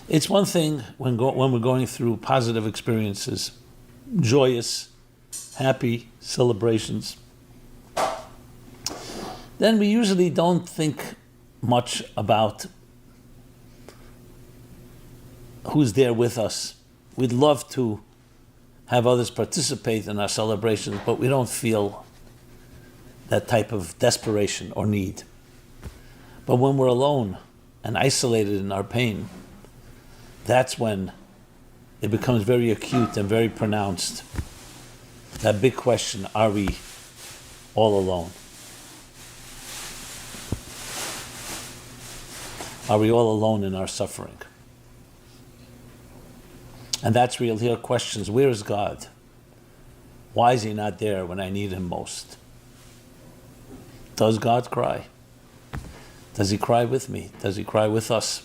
It's one thing when we're going through positive experiences, joyous, happy celebrations. Then we usually don't think much about who's there with us. We'd love to have others participate in our celebrations, but we don't feel that type of desperation or need. But when we're alone and isolated in our pain, that's when it becomes very acute and very pronounced. That big question, are we all alone? Are we all alone in our suffering? And that's real here questions. Where is God? Why is he not there when I need him most? Does God cry? Does he cry with me? Does he cry with us?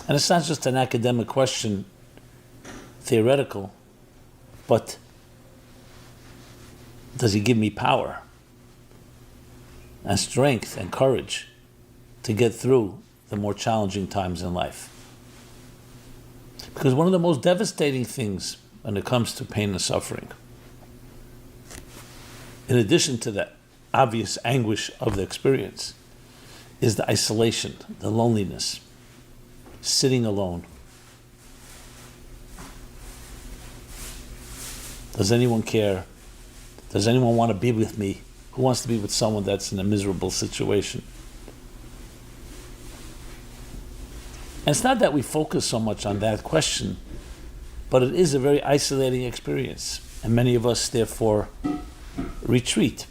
And it's not just an academic question, theoretical, but does he give me power and strength and courage to get through the more challenging times in life? Because one of the most devastating things when it comes to pain and suffering, in addition to the obvious anguish of the experience, is the isolation, the loneliness, sitting alone. Does anyone care? Does anyone want to be with me? Who wants to be with someone that's in a miserable situation? And it's not that we focus so much on that question, but it is a very isolating experience. And many of us, therefore, retreat.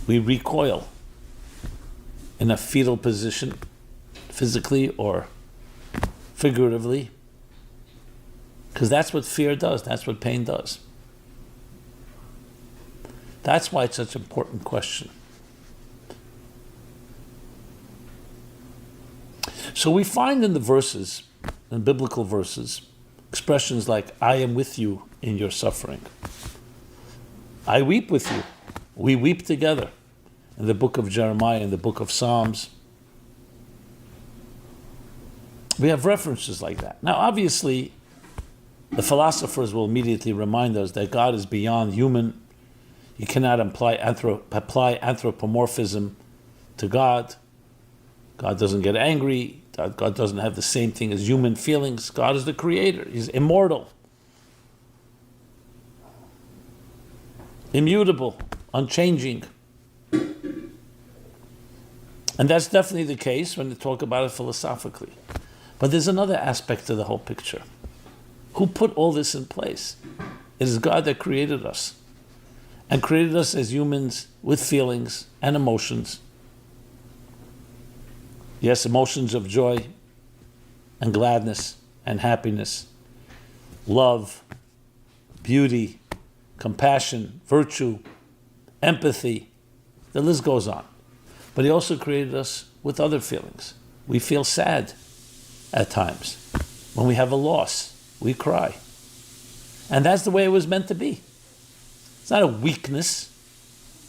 We recoil in a fetal position, physically or figuratively, because that's what fear does, that's what pain does. That's why it's such an important question. So we find in the verses, in biblical verses, expressions like, I am with you in your suffering. I weep with you. We weep together. In the book of Jeremiah, in the book of Psalms. We have references like that. Now, obviously, the philosophers will immediately remind us that God is beyond human. You cannot apply anthropomorphism to God. God doesn't get angry. God doesn't have the same thing as human feelings. God is the creator. He's immortal, immutable, unchanging. And that's definitely the case when you talk about it philosophically. But there's another aspect to the whole picture. Who put all this in place? It is God that created us, and created us as humans with feelings and emotions. Yes, emotions of joy and gladness and happiness, love, beauty, compassion, virtue, empathy. The list goes on. But he also created us with other feelings. We feel sad at times. When we have a loss, we cry. And that's the way it was meant to be. It's not a weakness.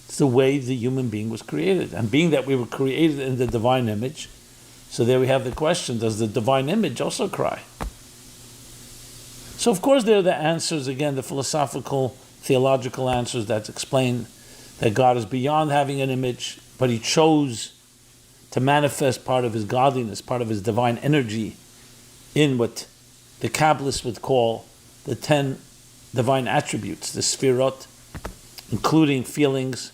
It's the way the human being was created. And being that we were created in the divine image, so there we have the question, does the divine image also cry? So of course there are the answers, again, the philosophical, theological answers that explain that God is beyond having an image, but he chose to manifest part of his godliness, part of his divine energy in what the Kabbalists would call the 10 divine attributes, the Sfirot, including feelings.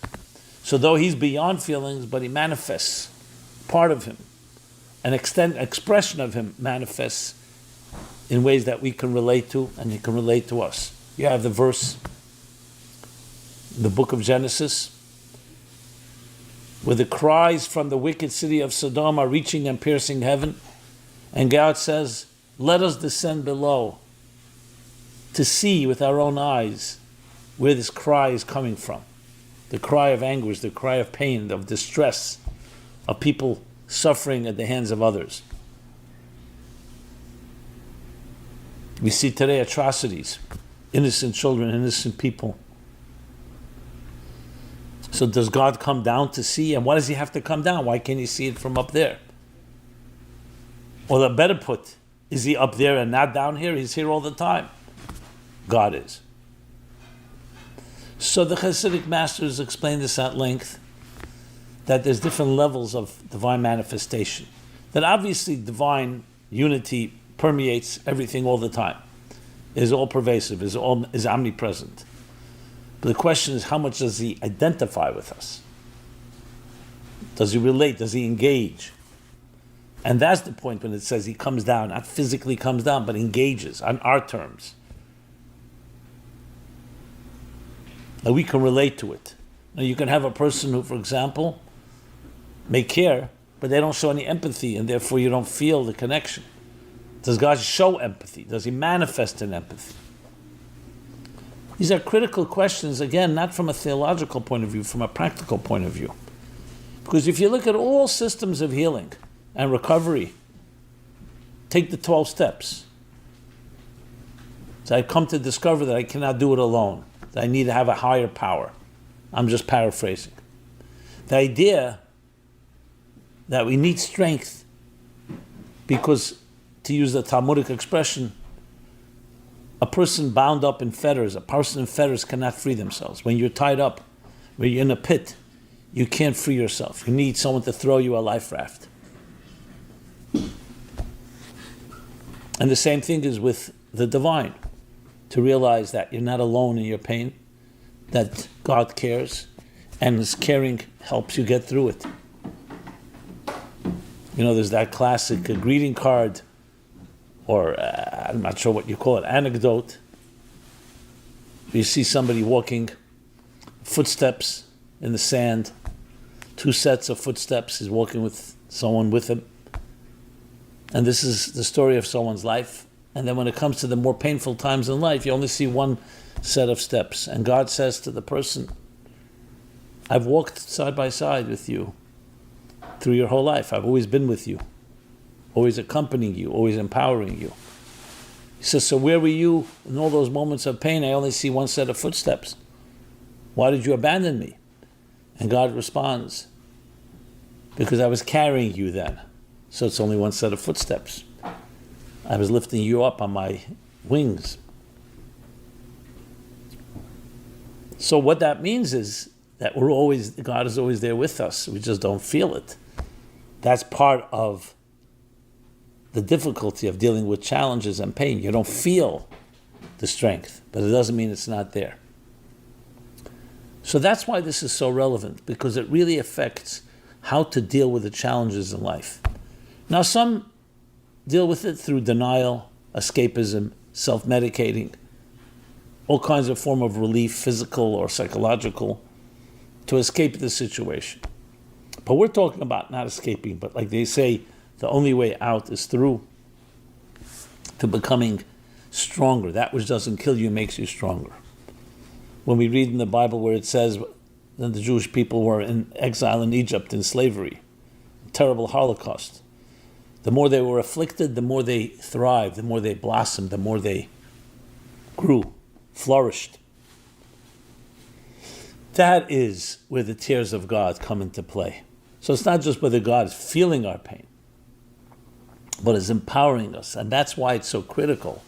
So though he's beyond feelings, but he manifests part of him. An expression of him manifests in ways that we can relate to, and he can relate to us. You have the verse in the book of Genesis, where the cries from the wicked city of Sodom are reaching and piercing heaven, and God says, let us descend below to see with our own eyes where this cry is coming from. The cry of anguish, the cry of pain, of distress, of people suffering at the hands of others. We see today atrocities, innocent children, innocent people. So does God come down to see? And why does he have to come down? Why can't he see it from up there? Or the better put, is he up there and not down here? He's here all the time. God is. So the Hasidic masters explain this at length, that there's different levels of divine manifestation. That obviously divine unity permeates everything all the time, is all pervasive, is omnipresent. But the question is, how much does he identify with us? Does he relate? Does he engage? And that's the point when it says he comes down, not physically comes down, but engages on our terms. That we can relate to it. Now you can have a person who, for example, may care, but they don't show any empathy, and therefore you don't feel the connection. Does God show empathy? Does he manifest in empathy? These are critical questions, again, not from a theological point of view, from a practical point of view. Because if you look at all systems of healing and recovery, take the 12 steps. So I've come to discover that I cannot do it alone, that I need to have a higher power. I'm just paraphrasing. The idea that we need strength because, to use the Talmudic expression, a person bound up in fetters, a person in fetters cannot free themselves. When you're tied up, when you're in a pit, you can't free yourself. You need someone to throw you a life raft. And the same thing is with the divine, to realize that you're not alone in your pain, that God cares, and His caring helps you get through it. You know, there's that classic greeting card, or I'm not sure what you call it, anecdote. You see somebody walking, footsteps in the sand, 2 sets of footsteps, he's walking with someone with him. And this is the story of someone's life. And then when it comes to the more painful times in life, you only see 1 set of steps. And God says to the person, I've walked side by side with you through your whole life. I've always been with you, always accompanying you, always empowering you. He says, so where were you in all those moments of pain? I only see 1 set of footsteps. Why did you abandon me? And God responds, because I was carrying you then. So it's only 1 set of footsteps. I was lifting you up on my wings. So what that means is that God is always there with us. We just don't feel it. That's part of the difficulty of dealing with challenges and pain. You don't feel the strength, but it doesn't mean it's not there. So that's why this is so relevant, because it really affects how to deal with the challenges in life. Now, some deal with it through denial, escapism, self-medicating, all kinds of form of relief, physical or psychological, to escape the situation. But we're talking about not escaping, but like they say, the only way out is through to becoming stronger. That which doesn't kill you makes you stronger. When we read in the Bible where it says that the Jewish people were in exile in Egypt, in slavery, terrible Holocaust, the more they were afflicted, the more they thrived, the more they blossomed, the more they grew, flourished. That is where the tears of God come into play. So it's not just whether God is feeling our pain, but is empowering us. And that's why it's so critical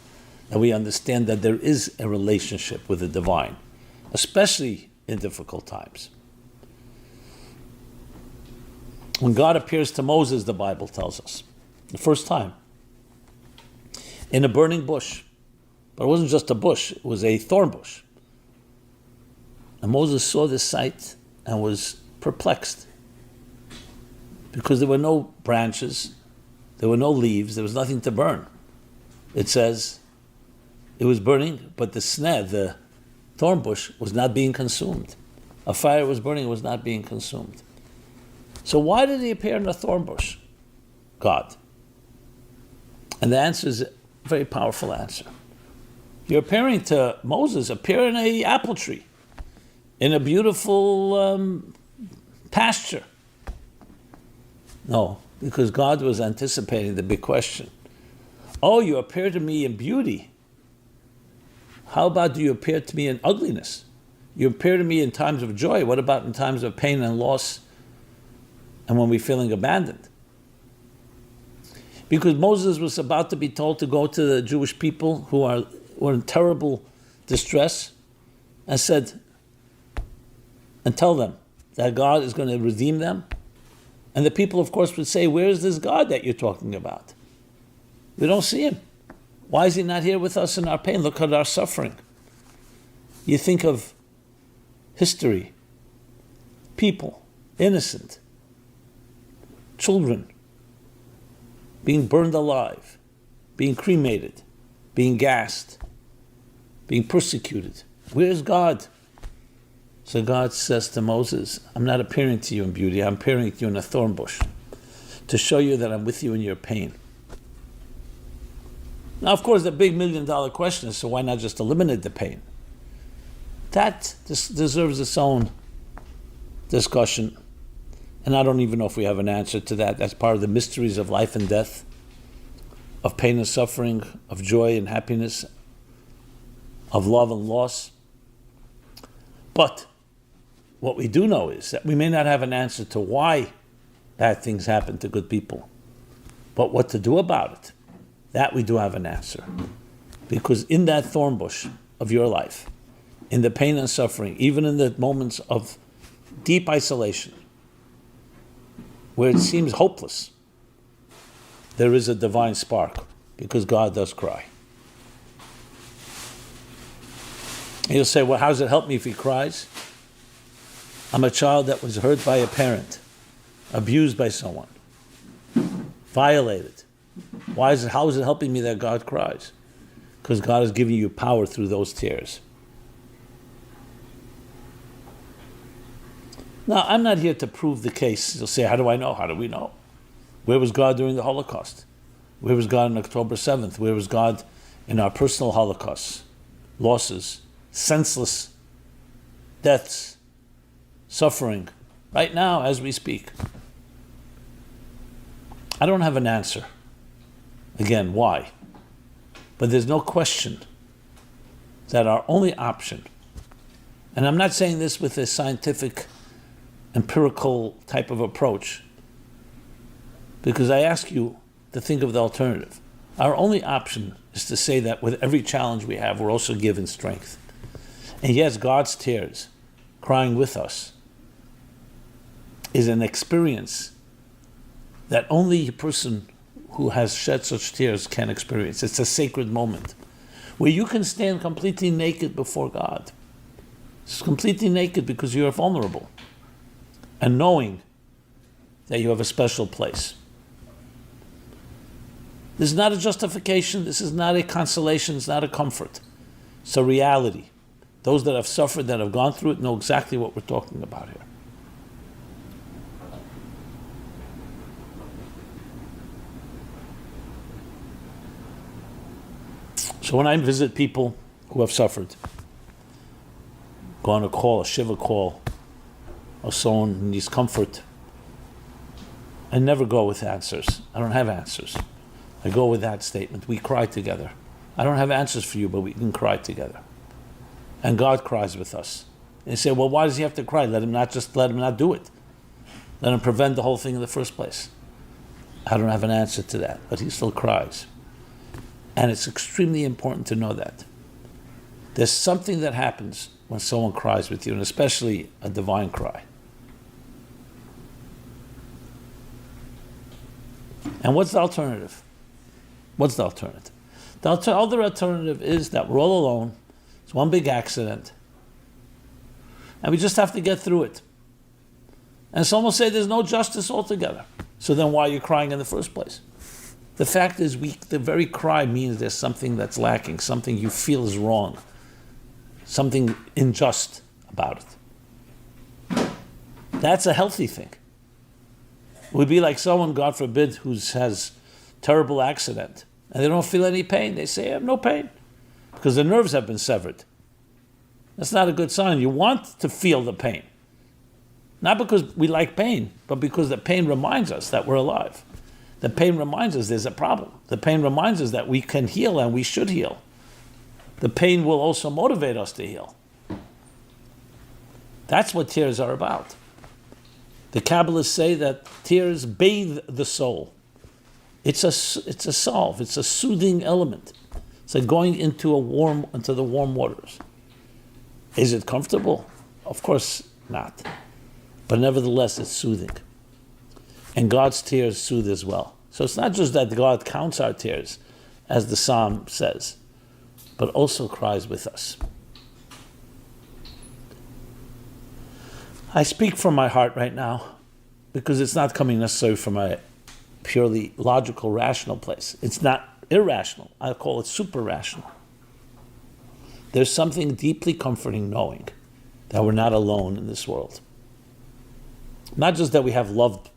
that we understand that there is a relationship with the divine, especially in difficult times. When God appears to Moses, the Bible tells us, the first time, in a burning bush. But it wasn't just a bush, it was a thorn bush. And Moses saw this sight and was perplexed, because there were no branches, there were no leaves, there was nothing to burn. It says it was burning, but the thorn bush was not being consumed. A fire was burning, it was not being consumed. So why did he appear in a thorn bush? God. And the answer is a very powerful answer. You're appearing to Moses, appear in an apple tree, in a beautiful pasture. No, because God was anticipating the big question. Oh, you appear to me in beauty. How about do you appear to me in ugliness? You appear to me in times of joy. What about in times of pain and loss and when we're feeling abandoned? Because Moses was about to be told to go to the Jewish people who were in terrible distress and said, and tell them that God is going to redeem them. And the people, of course, would say, where is this God that you're talking about? We don't see him. Why is he not here with us in our pain? Look at our suffering. You think of history, people, innocent, children, being burned alive, being cremated, being gassed, being persecuted. Where's God? So God says to Moses, I'm not appearing to you in beauty, I'm appearing to you in a thorn bush to show you that I'm with you in your pain. Now, of course, the big $1 million question is, so why not just eliminate the pain? That deserves its own discussion. And I don't even know if we have an answer to that. That's part of the mysteries of life and death, of pain and suffering, of joy and happiness, of love and loss. But what we do know is that we may not have an answer to why bad things happen to good people, but what to do about it, that we do have an answer. Because in that thorn bush of your life, in the pain and suffering, even in the moments of deep isolation, where it seems hopeless, there is a divine spark, because God does cry. And you'll say, well, how does it help me if he cries? I'm a child that was hurt by a parent, abused by someone, violated. How is it helping me that God cries? Because God is giving you power through those tears. Now, I'm not here to prove the case. You'll say, how do I know? How do we know? Where was God during the Holocaust? Where was God on October 7th? Where was God in our personal Holocausts, losses, senseless deaths, suffering, right now as we speak? I don't have an answer. Again, why? But there's no question that our only option, and I'm not saying this with a scientific, empirical type of approach, because I ask you to think of the alternative. Our only option is to say that with every challenge we have, we're also given strength. And yes, God's tears, crying with us, is an experience that only a person who has shed such tears can experience. It's a sacred moment where you can stand completely naked before God. It's completely naked because you're vulnerable, and knowing that you have a special place. This is not a justification, this is not a consolation, it's not a comfort. It's a reality. Those that have suffered, that have gone through it, know exactly what we're talking about here. So when I visit people who have suffered, go on a call, a shiva call, or someone who needs comfort, I never go with answers. I don't have answers. I go with that statement. We cry together. I don't have answers for you, but we can cry together. And God cries with us. And you say, well, why does he have to cry? Let him not do it. Let him prevent the whole thing in the first place. I don't have an answer to that, but he still cries. And it's extremely important to know that. There's something that happens when someone cries with you, and especially a divine cry. And what's the alternative? What's the alternative? The other alternative is that we're all alone. It's one big accident. And we just have to get through it. And some will say there's no justice altogether. So then why are you crying in the first place? The fact is, the very cry means there's something that's lacking, something you feel is wrong, something unjust about it. That's a healthy thing. It would be like someone, God forbid, who has terrible accident, and they don't feel any pain. They say, I have no pain, because the nerves have been severed. That's not a good sign. You want to feel the pain. Not because we like pain, but because the pain reminds us that we're alive. The pain reminds us there's a problem. The pain reminds us that we can heal and we should heal. The pain will also motivate us to heal. That's what tears are about. The Kabbalists say that tears bathe the soul. It's a salve. It's a soothing element. It's like going into the warm waters. Is it comfortable? Of course not. But nevertheless, it's soothing. And God's tears soothe as well. So it's not just that God counts our tears, as the Psalm says, but also cries with us. I speak from my heart right now because it's not coming necessarily from a purely logical, rational place. It's not irrational. I call it super rational. There's something deeply comforting knowing that we're not alone in this world. Not just that we have loved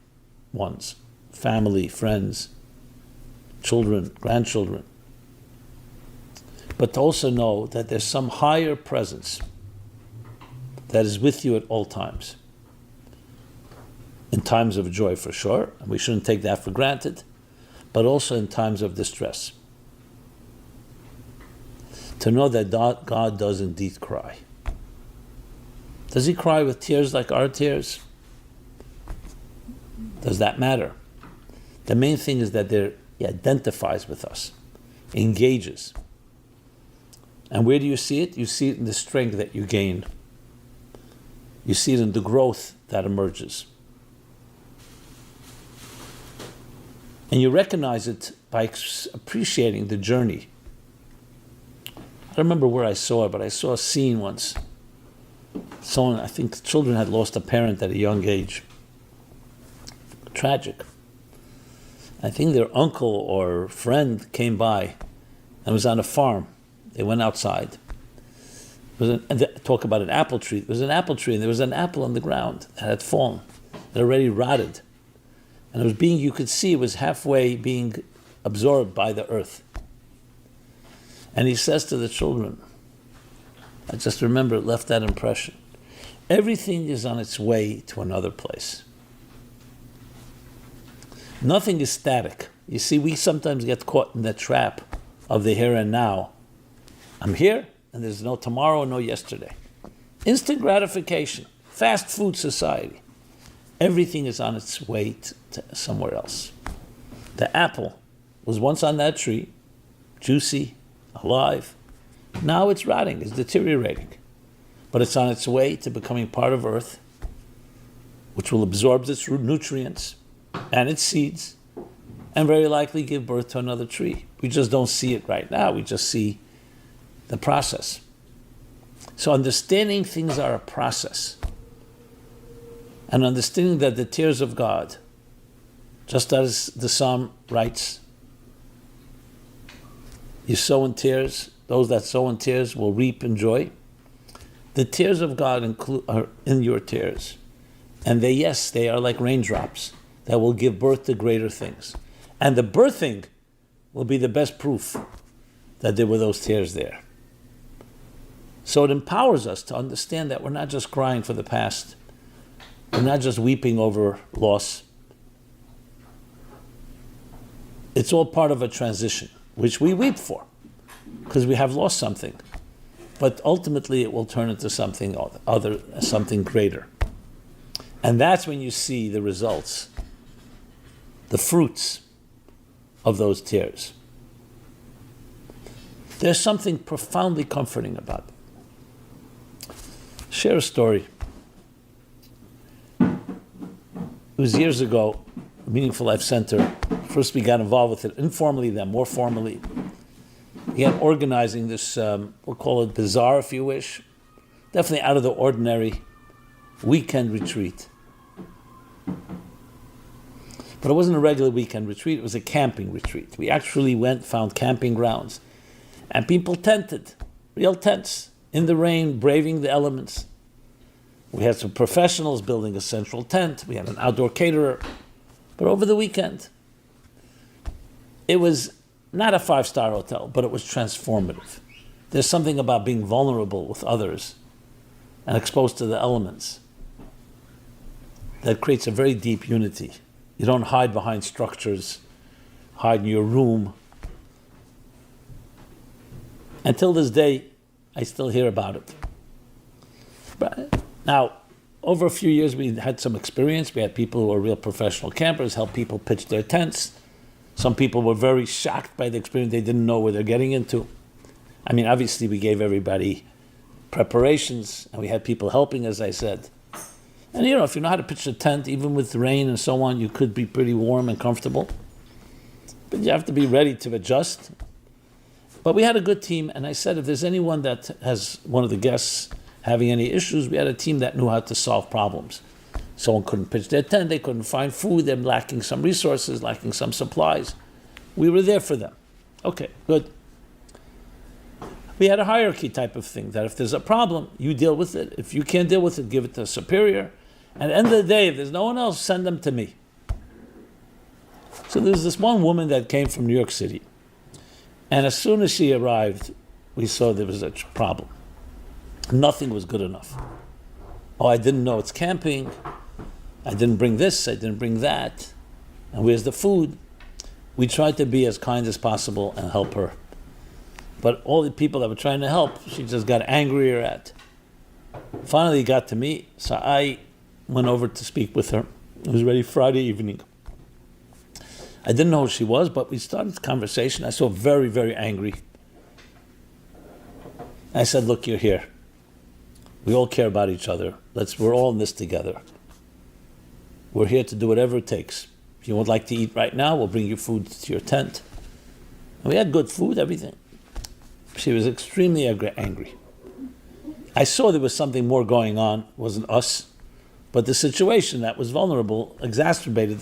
ones, family, friends, children, grandchildren, but to also know that there's some higher presence that is with you at all times. In times of joy, for sure, and we shouldn't take that for granted, but also in times of distress. To know that God does indeed cry. Does he cry with tears like our tears? Does that matter? The main thing is that he identifies with us, engages. And where do you see it? You see it in the strength that you gain. You see it in the growth that emerges. And you recognize it by appreciating the journey. I don't remember where I saw it, but I saw a scene once. Someone, I think children had lost a parent at a young age. Tragic. I think their uncle or friend came by and was on a farm. They went outside. Talk about an apple tree. There was an apple tree and there was an apple on the ground that had fallen. It had already rotted. And it was you could see it was halfway being absorbed by the earth. And he says to the children, I just remember it left that impression. Everything is on its way to another place. Nothing is static. You see, we sometimes get caught in the trap of the here and now. I'm here, and there's no tomorrow, no yesterday. Instant gratification, fast food society. Everything is on its way to somewhere else. The apple was once on that tree, juicy, alive. Now it's rotting, it's deteriorating. But it's on its way to becoming part of earth, which will absorb its nutrients and its seeds, and very likely give birth to another tree. We just don't see it right now. We just see the process. So understanding things are a process, and understanding that the tears of God, just as the Psalm writes, you sow in tears, those that sow in tears will reap in joy. The tears of God are in your tears. And they are like raindrops that will give birth to greater things. And the birthing will be the best proof that there were those tears there. So it empowers us to understand that we're not just crying for the past. We're not just weeping over loss. It's all part of a transition, which we weep for, because we have lost something. But ultimately it will turn into something other, something greater. And that's when you see the results, the fruits of those tears. There's something profoundly comforting about it. Share a story. It was years ago, Meaningful Life Center. First we got involved with it informally, then more formally. Began organizing this, we'll call it bizarre if you wish, definitely out of the ordinary weekend retreat. But it wasn't a regular weekend retreat, it was a camping retreat. We actually found camping grounds. And people tented, real tents, in the rain, braving the elements. We had some professionals building a central tent. We had an outdoor caterer. But over the weekend, it was not a 5-star hotel, but it was transformative. There's something about being vulnerable with others and exposed to the elements that creates a very deep unity. You don't hide behind structures, hide in your room. Until this day, I still hear about it. But now, over a few years, we had some experience. We had people who were real professional campers, help people pitch their tents. Some people were very shocked by the experience. They didn't know where they're getting into. I mean, obviously we gave everybody preparations and we had people helping, as I said. And if you know how to pitch a tent, even with rain and so on, you could be pretty warm and comfortable. But you have to be ready to adjust. But we had a good team, and I said if there's anyone that has one of the guests having any issues, we had a team that knew how to solve problems. Someone couldn't pitch their tent, they couldn't find food, they're lacking some resources, lacking some supplies. We were there for them. Okay, good. We had a hierarchy type of thing, that if there's a problem, you deal with it. If you can't deal with it, give it to a superior. And at the end of the day, if there's no one else, send them to me. So there's this one woman that came from New York City. And as soon as she arrived, we saw there was a problem. Nothing was good enough. Oh, I didn't know it's camping. I didn't bring this, I didn't bring that. And where's the food? We tried to be as kind as possible and help her. But all the people that were trying to help, she just got angrier at. Finally, it got to me, so I went over to speak with her. It was already Friday evening. I didn't know who she was, but we started the conversation. I saw very, very angry. I said, look, you're here. We all care about each other. We're all in this together. We're here to do whatever it takes. If you would like to eat right now, we'll bring you food to your tent. And we had good food, everything. She was extremely angry. I saw there was something more going on. It wasn't us. But the situation that was vulnerable exacerbated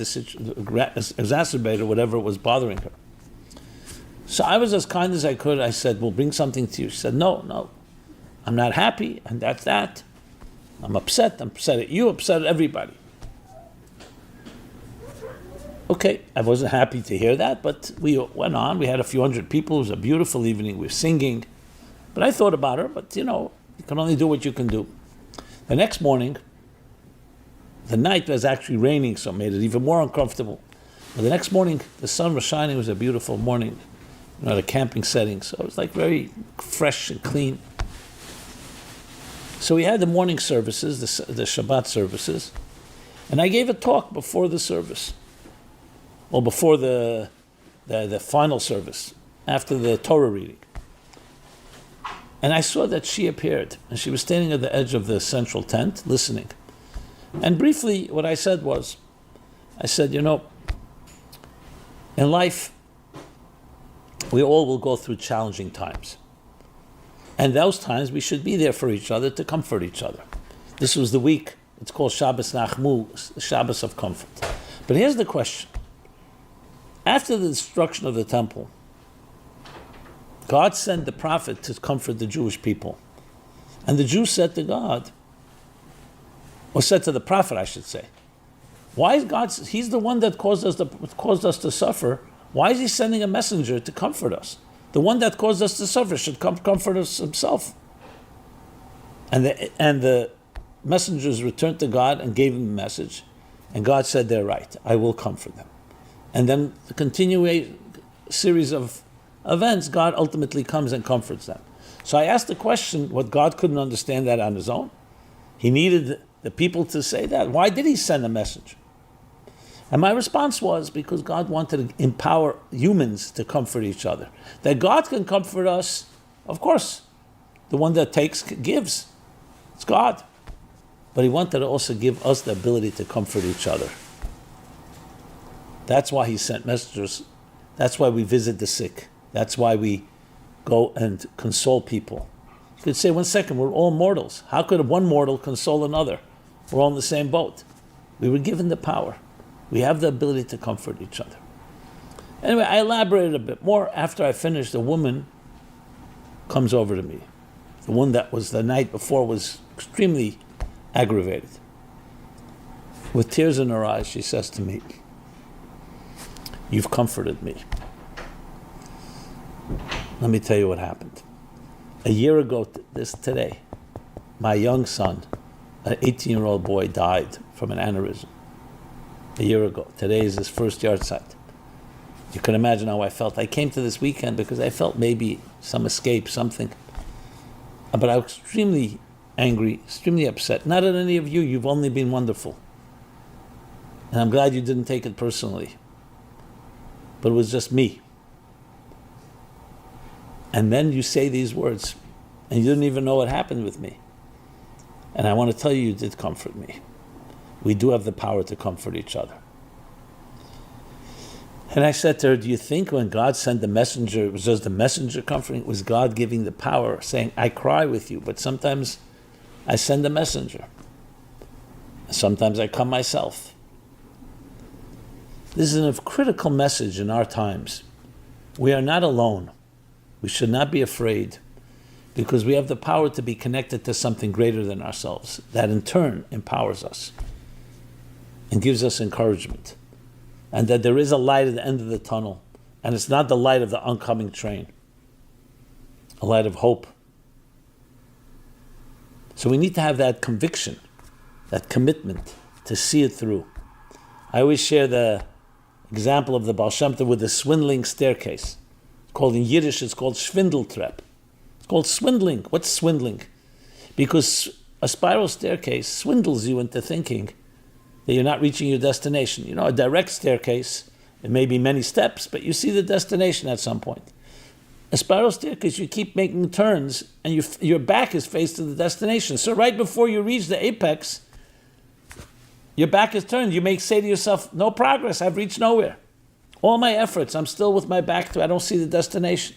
whatever was bothering her. So I was as kind as I could. I said, we'll bring something to you. She said, no, I'm not happy, and that's that. I'm upset at you, upset at everybody. Okay, I wasn't happy to hear that, but we went on. We had a few hundred people. It was a beautiful evening. We were singing. But I thought about her, but you can only do what you can do. The next morning, the night was actually raining, so it made it even more uncomfortable. But the next morning, the sun was shining. It was a beautiful morning, at a camping setting. So it was like very fresh and clean. So we had the morning services, the Shabbat services, and I gave a talk before the service, or before the final service, after the Torah reading. And I saw that she appeared, and she was standing at the edge of the central tent, listening. And briefly, what I said was, in life, we all will go through challenging times. And those times, we should be there for each other to comfort each other. This was the week, it's called Shabbos Nachmu, the Shabbos of comfort. But here's the question. After the destruction of the temple, God sent the prophet to comfort the Jewish people. And the Jews said to God, or said to the prophet, I should say, why is God, he's the one that caused us to suffer. Why is he sending a messenger to comfort us? The one that caused us to suffer should comfort us himself. And the messengers returned to God and gave him the message. And God said, they're right, I will comfort them. And then the continuing series of events, God ultimately comes and comforts them. So I asked the question, what God couldn't understand that on his own? He needed the people to say that. Why did he send a message? And my response was because God wanted to empower humans to comfort each other. That God can comfort us, of course. The one that takes gives. It's God. But he wanted to also give us the ability to comfort each other. That's why he sent messengers. That's why we visit the sick. That's why we go and console people. You could say, 1 second, we're all mortals. How could one mortal console another? We're all in the same boat. We were given the power. We have the ability to comfort each other. Anyway, I elaborated a bit more. After I finished, a woman comes over to me. The one that was the night before was extremely aggravated. With tears in her eyes, she says to me, "You've comforted me. Let me tell you what happened. A year ago today, my young son, an 18-year-old boy, died from an aneurysm. A year ago. Today is his first yard site. You can imagine how I felt. I came to this weekend because I felt maybe some escape, something. But I was extremely angry, extremely upset. Not at any of you. You've only been wonderful. And I'm glad you didn't take it personally. but it was just me. And then you say these words, and you didn't even know what happened with me. And I want to tell you, you did comfort me. We do have the power to comfort each other. And I said to her, do you think when God sent the messenger, it was just the messenger comforting? It was God giving the power, saying, I cry with you, but sometimes I send a messenger. Sometimes I come myself. This is a critical message in our times. We are not alone. We should not be afraid, because we have the power to be connected to something greater than ourselves, that in turn empowers us and gives us encouragement. And that there is a light at the end of the tunnel, and it's not the light of the oncoming train, a light of hope. So we need to have that conviction, that commitment to see it through. I always share the example of the Baal Shem Tov with the swindling staircase. It's called, in Yiddish, it's called Schwindeltreppe. It's called swindling. What's swindling? Because a spiral staircase swindles you into thinking that you're not reaching your destination. You know, a direct staircase, it may be many steps, but you see the destination at some point. A spiral staircase, you keep making turns, and your back is faced to the destination. So right before you reach the apex, your back is turned. You may say to yourself, no progress, I've reached nowhere. All my efforts, I'm still with my back to, I don't see the destination.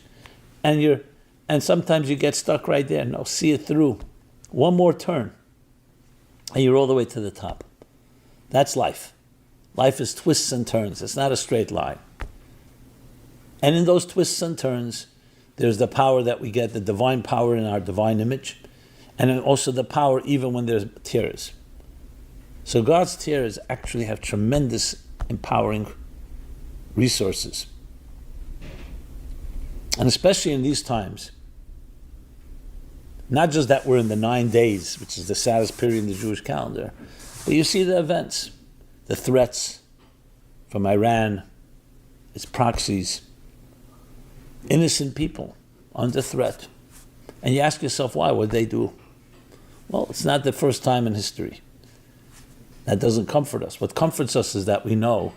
And sometimes you get stuck right there. No, see it through. One more turn, and you're all the way to the top. That's life. Life is twists and turns. It's not a straight line. And in those twists and turns, there's the power that we get, the divine power in our divine image, and then also the power even when there's tears. So God's tears actually have tremendous empowering resources. And especially in these times, not just that we're in the 9 days, which is the saddest period in the Jewish calendar, but you see the events, the threats from Iran, its proxies, innocent people under threat. And you ask yourself, why? What did they do? Well, it's not the first time in history. That doesn't comfort us. What comforts us is that we know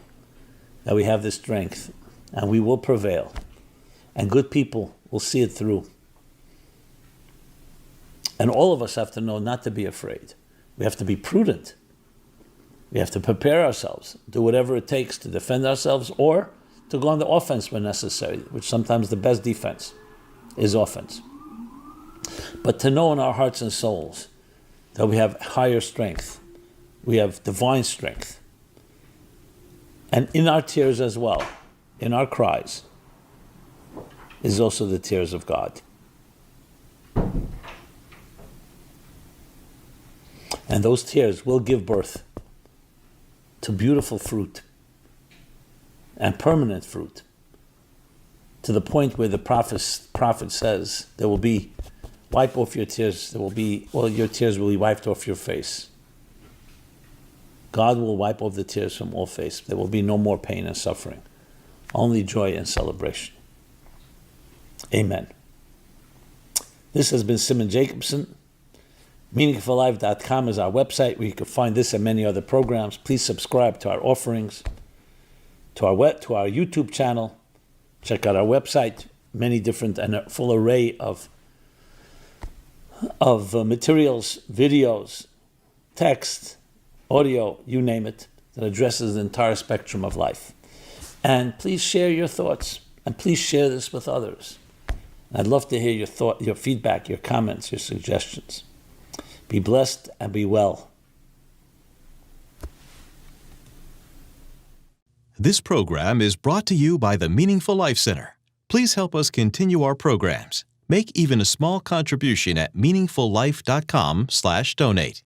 that we have this strength and we will prevail. And good people will see it through. And all of us have to know not to be afraid. We have to be prudent. We have to prepare ourselves, do whatever it takes to defend ourselves or to go on the offense when necessary, which sometimes the best defense is offense. But to know in our hearts and souls that we have higher strength, we have divine strength. And in our tears as well, in our cries, is also the tears of God. And those tears will give birth to beautiful fruit and permanent fruit, to the point where the prophet says there will be, wipe off your tears, your tears will be wiped off your face. God will wipe off the tears from all face. There will be no more pain and suffering, only joy and celebration. Amen. This has been Simon Jacobson. MeaningfulLife.com is our website where you can find this and many other programs. Please subscribe to our offerings, to our YouTube channel. Check out our website. Many different and a full array of materials, videos, text, audio, you name it, that addresses the entire spectrum of life. And please share your thoughts, and please share this with others. I'd love to hear your feedback, your comments, your suggestions. Be blessed and be well. This program is brought to you by the Meaningful Life Center. Please help us continue our programs. Make even a small contribution at meaningfullife.com/donate.